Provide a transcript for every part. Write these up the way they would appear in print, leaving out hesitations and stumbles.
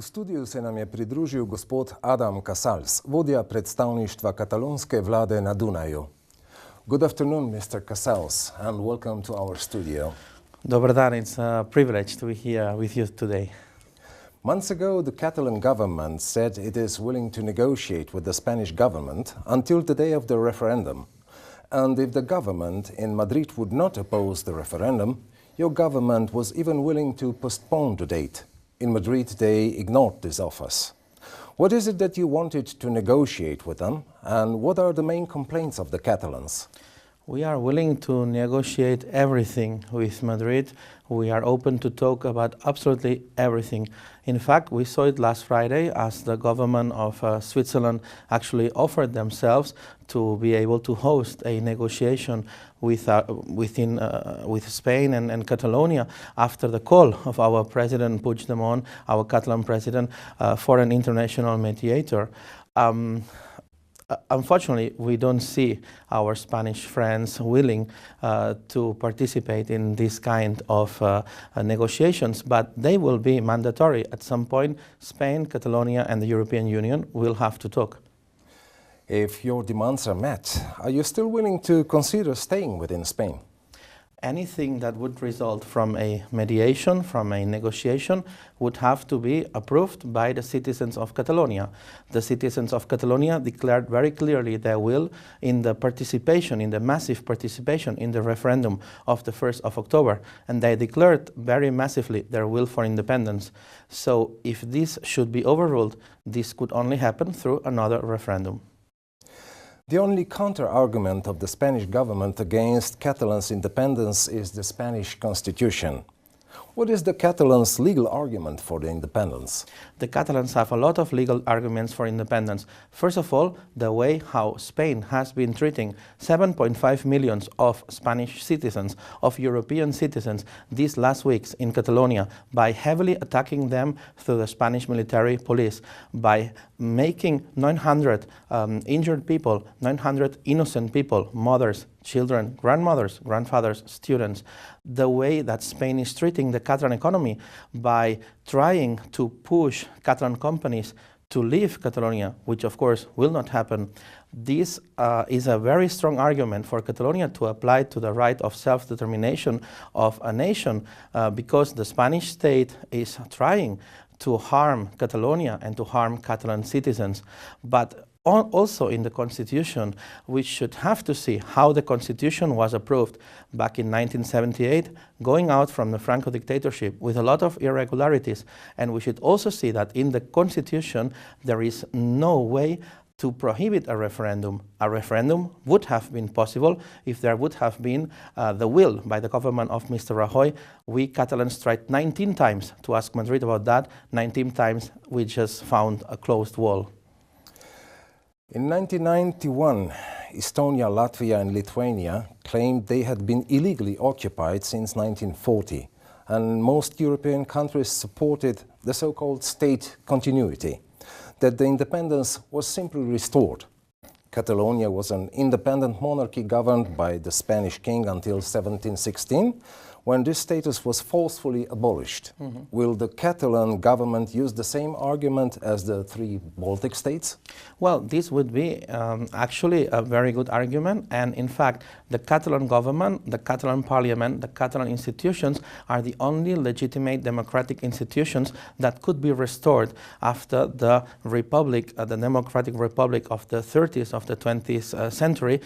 V studiu se nam je pridružil gospod Adamom Casalsem, vodja predstavništva katalonske vlade na Dunaju. Good afternoon, Mr. Casals, and welcome to our studio. Dobar dan, it's a privilege to be here with you today. Months ago, the Catalan government said it is willing to negotiate with the Spanish government until the day of the referendum. And if the government in Madrid would not oppose the referendum, your government was even willing to postpone the date. In Madrid, they ignored this offers. What is it that you wanted to negotiate with them, and what are the main complaints of the Catalans? We are willing to negotiate everything with Madrid. We are open to talk about absolutely everything. In fact, we saw it last Friday as the government of Switzerland actually offered themselves to be able to host a negotiation with Spain and Catalonia after the call of our President Puigdemont, our Catalan president, for an international mediator. Unfortunately, we don't see our Spanish friends willing to participate in this kind of negotiations, but they will be mandatory. At some point, Spain, Catalonia, and the European Union will have to talk. If your demands are met, are you still willing to consider staying within Spain? Anything that would result from a mediation, from a negotiation, would have to be approved by the citizens of Catalonia. The citizens of Catalonia declared very clearly their will in the participation, in the massive participation in the referendum of the 1st of October, and they declared very massively their will for independence. So if this should be overruled, this could only happen through another referendum. The only counter-argument of the Spanish government against Catalans' independence is the Spanish constitution. What is the Catalans' legal argument for the independence? The Catalans have a lot of legal arguments for independence. First of all, the way how Spain has been treating 7.5 million of Spanish citizens, of European citizens, these last weeks in Catalonia, by heavily attacking them through the Spanish military police, by making 900 injured people, 900 innocent people, mothers, children, grandmothers, grandfathers, students, the way that Spain is treating the Catalan economy by trying to push Catalan companies to leave Catalonia, which of course will not happen. This is a very strong argument for Catalonia to apply to the right of self-determination of a nation because the Spanish state is trying to harm Catalonia and to harm Catalan citizens. But also in the Constitution, we should have to see how the Constitution was approved back in 1978, going out from the Franco dictatorship with a lot of irregularities. And we should also see that in the Constitution, there is no way to prohibit a referendum. A referendum would have been possible if there would have been the will by the government of Mr. Rajoy. We Catalans tried 19 times to ask Madrid about that. 19 times we just found a closed wall. In 1991, Estonia, Latvia and Lithuania claimed they had been illegally occupied since 1940, and most European countries supported the so-called state continuity, that the independence was simply restored. Catalonia was an independent monarchy governed by the Spanish king until 1716, when this status was forcefully abolished. Will the Catalan government use the same argument as the three Baltic states? Well, this would be actually a very good argument, and in fact the Catalan government, the Catalan parliament, the Catalan institutions are the only legitimate democratic institutions that could be restored after the republic, the democratic republic of the 30s of the 20th century.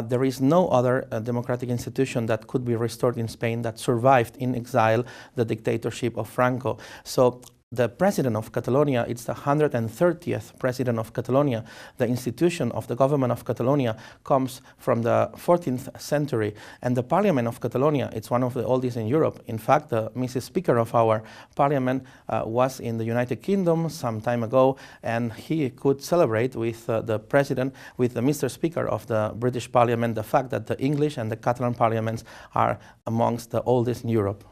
There is no other democratic institution that could be restored in Spain that survived in exile the dictatorship of Franco. So the president of Catalonia, it's the 130th president of Catalonia. The institution of the government of Catalonia comes from the 14th century. And the parliament of Catalonia, it's one of the oldest in Europe. In fact, the Mrs. Speaker of our parliament was in the United Kingdom some time ago, and he could celebrate with the president, with the Mr. Speaker of the British Parliament, the fact that the English and the Catalan parliaments are amongst the oldest in Europe.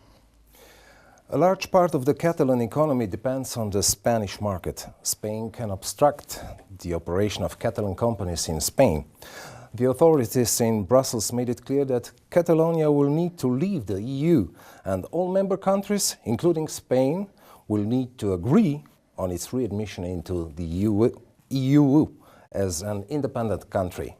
A large part of the Catalan economy depends on the Spanish market. Spain can obstruct the operation of Catalan companies in Spain. The authorities in Brussels made it clear that Catalonia will need to leave the EU, and all member countries, including Spain, will need to agree on its readmission into the EU as an independent country.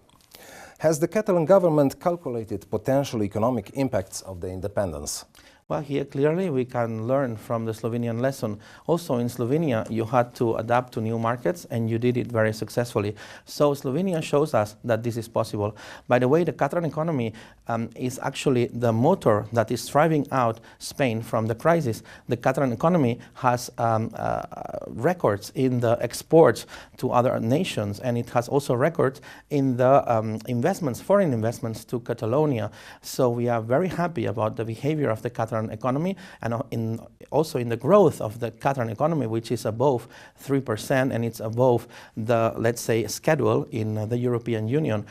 Has the Catalan government calculated potential economic impacts of the independence? Well, here clearly we can learn from the Slovenian lesson. Also in Slovenia you had to adapt to new markets and you did it very successfully. So Slovenia shows us that this is possible. By the way, the Catalan economy is actually the motor that is driving out Spain from the crisis. The Catalan economy has records in the exports to other nations, and it has also records in the investments, foreign investments to Catalonia. So we are very happy about the behavior of the Catalan economy and also in the growth of the Catalan economy, which is above 3%, and it's above the, let's say, schedule in the European Union.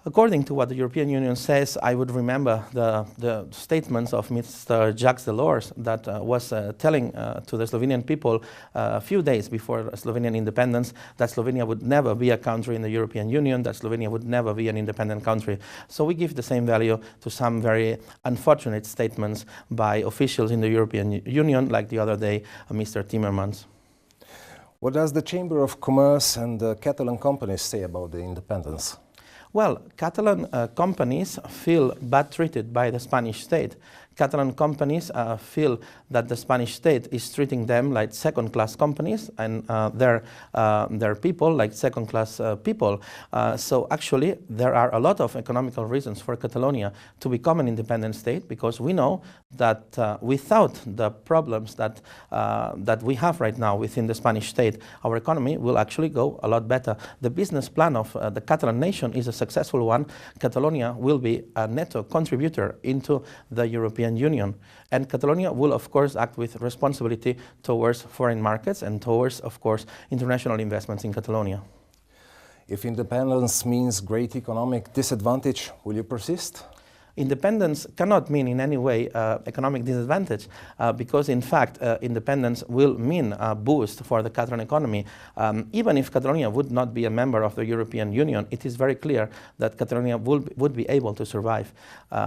According to what the European Union says, I would remember the statements of Mr. Jacques Delors that was telling to the Slovenian people a few days before Slovenian independence that Slovenia would never be a country in the European Union, that Slovenia would never be an independent country. So we give the same value to some very unfortunate statements by officials in the European Union, like the other day, Mr. Timmermans. What does the Chamber of Commerce and the Catalan companies say about the independence? Well, Catalan companies feel bad treated by the Spanish state. Catalan companies feel that the Spanish state is treating them like second-class companies and their people like second-class people. So actually, there are a lot of economical reasons for Catalonia to become an independent state, because we know that without the problems that we have right now within the Spanish state, our economy will actually go a lot better. The business plan of the Catalan nation is a successful one. Catalonia will be a netto contributor into the European Union, and Catalonia will of course act with responsibility towards foreign markets and towards, of course, international investments in Catalonia. If independence means great economic disadvantage, will you persist? Independence cannot mean in any way economic disadvantage, because in fact independence will mean a boost for the Catalan economy. Even if Catalonia would not be a member of the European Union, it is very clear that Catalonia would be able to survive.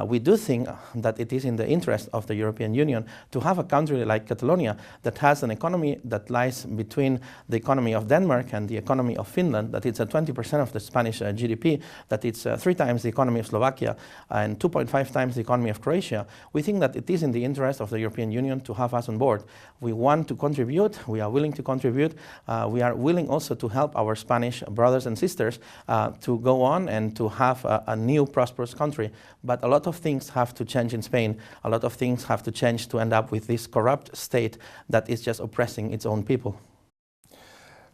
We do think that it is in the interest of the European Union to have a country like Catalonia that has an economy that lies between the economy of Denmark and the economy of Finland, that it's 20% of the Spanish GDP, that it's 3 times the economy of Slovakia and 2.5 times the economy of Croatia. We think that it is in the interest of the European Union to have us on board. We want to contribute, we are willing to contribute, we are willing also to help our Spanish brothers and sisters to go on and to have a new prosperous country. But a lot of things have to change in Spain, a lot of things have to change to end up with this corrupt state that is just oppressing its own people.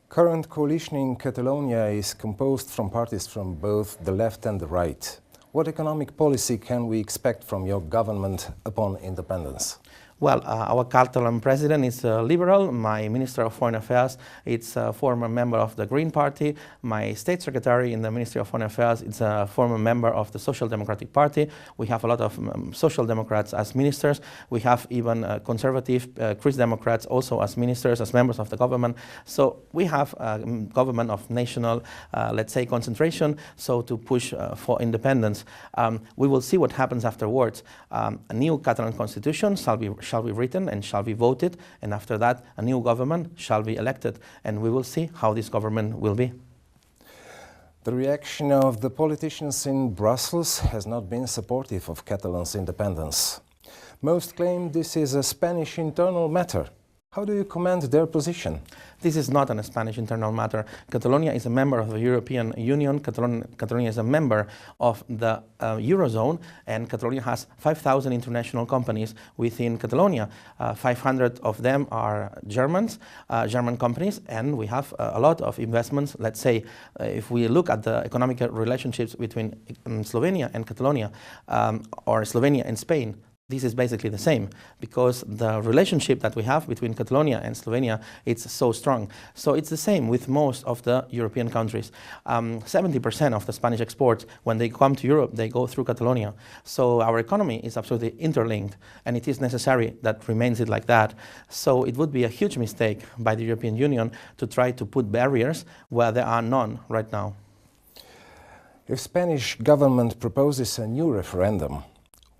Current coalition in Catalonia is composed from parties from both the left and the right. What economic policy can we expect from your government upon independence? Well, our Catalan president is a liberal. My Minister of Foreign Affairs is a former member of the Green Party. My State Secretary in the Ministry of Foreign Affairs is a former member of the Social Democratic Party. We have a lot of Social Democrats as ministers. We have even conservative Christ Democrats also as ministers, as members of the government. So we have a government of national, let's say, concentration, so to push for independence. We will see what happens afterwards. A new Catalan constitution shall be written and shall be voted, and after that a new government shall be elected, and we will see how this government will be. The reaction of the politicians in Brussels has not been supportive of Catalan's independence. Most claim this is a Spanish internal matter. How do you comment their position? This is not a Spanish internal matter. Catalonia is a member of the European Union. Catalonia is a member of the Eurozone, and Catalonia has 5,000 international companies within Catalonia. 500 of them are German companies, and we have a lot of investments. Let's say, if we look at the economic relationships between Slovenia and Catalonia, or Slovenia and Spain, this is basically the same, because the relationship that we have between Catalonia and Slovenia, it's so strong. So it's the same with most of the European countries. 70% of the Spanish exports, when they come to Europe, they go through Catalonia. So our economy is absolutely interlinked, and it is necessary that remains it like that. So it would be a huge mistake by the European Union to try to put barriers where there are none right now. If Spanish government proposes a new referendum,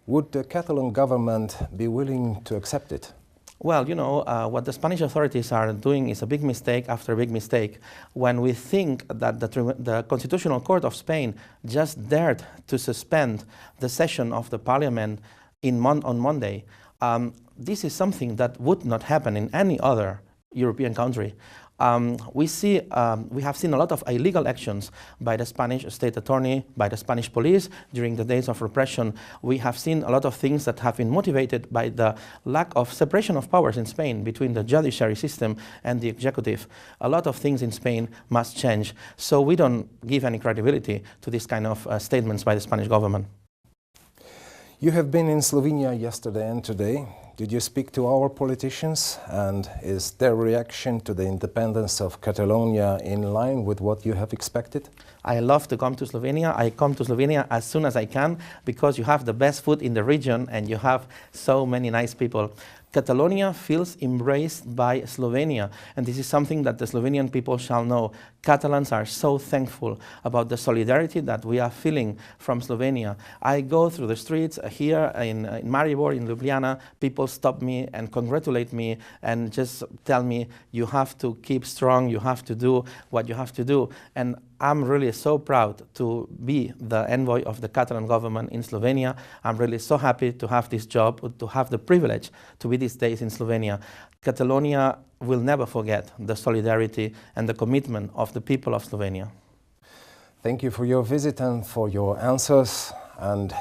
would the Catalan government be willing to accept it? Well, you know, what the Spanish authorities are doing is a big mistake after a big mistake. When we think that the Constitutional Court of Spain just dared to suspend the session of the parliament on Monday, this is something that would not happen in any other European country. We have seen a lot of illegal actions by the Spanish state attorney, by the Spanish police during the days of repression. We have seen a lot of things that have been motivated by the lack of separation of powers in Spain between the judiciary system and the executive. A lot of things in Spain must change, so we don't give any credibility to this kind of statements by the Spanish government. You have been in Slovenia yesterday and today. Did you speak to our politicians, and is their reaction to the independence of Catalonia in line with what you have expected? I love to come to Slovenia. I come to Slovenia as soon as I can because you have the best food in the region and you have so many nice people. Catalonia feels embraced by Slovenia, and this is something that the Slovenian people shall know. Catalans are so thankful about the solidarity that we are feeling from Slovenia. I go through the streets here in Maribor, in Ljubljana, people stop me and congratulate me and just tell me, you have to keep strong, you have to do what you have to do. And I'm really so proud to be the envoy of the Catalan government in Slovenia. I'm really so happy to have this job, to have the privilege to be these days in Slovenia. Catalonia will never forget the solidarity and the commitment of the people of Slovenia. Thank you for your visit and for your answers. And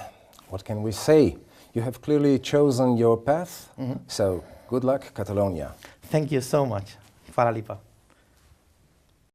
what can we say? You have clearly chosen your path. So good luck, Catalonia. Thank you so much. Hvala lepa.